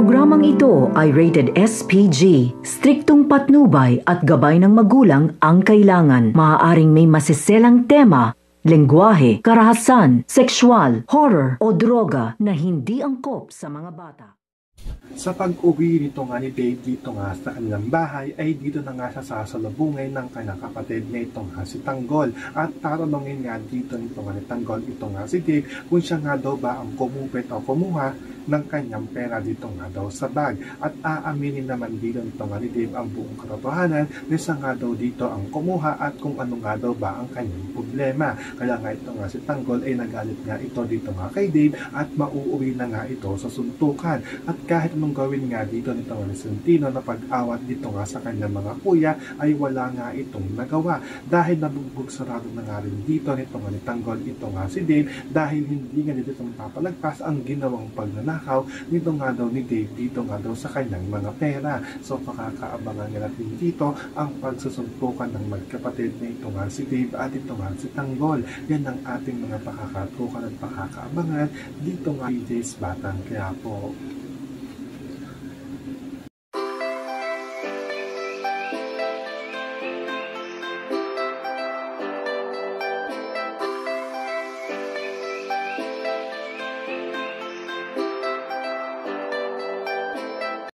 Programang ito ay rated SPG. Striktong patnubay at gabay ng magulang ang kailangan. Maaaring may masiselang tema, lengguwahe, karahasan, sexual, horror o droga na hindi angkop sa mga bata. Sa pag-uwi nito nga ni Dave dito nga sa kanilang bahay ay dito na nga siya sasalubungin ng kanyang kapatid na ito nga si Tanggol at tatanungin nga dito nito nga ni Tanggol ito nga si Dave kung siya nga daw ba ang kumupit o kumuha ng kanyang pera dito nga daw sa bag at aaminin naman dito nito nga ni Dave ang buong katotohanan na siya nga daw dito ang kumuha at kung ano nga daw ba ang kanyang problema. Kaya nga ito nga si Tanggol ay nagalit nga ito dito nga kay Dave at mauuwi na nga ito sa suntukan at kahit anong gawin nga dito nito nga ni Santino na pag-awat dito nga sa kanyang mga kuya ay wala nga itong nagawa dahil nabugbog sarado na nga rin dito nito nga ni Tanggol ito nga si Dave dahil hindi nga dito mapapalagpas ang ginawang pagnanakaw nito nga daw ni Dave dito nga daw sa kanyang mga pera. So pakakaabangan nga natin dito ang pagsusuntukan ng magkapatid na ito nga si Dave at ito nga si Tanggol. Yan ang ating mga pakakatukan at pakakaabangan dito nga DJ's Batang Quiapo.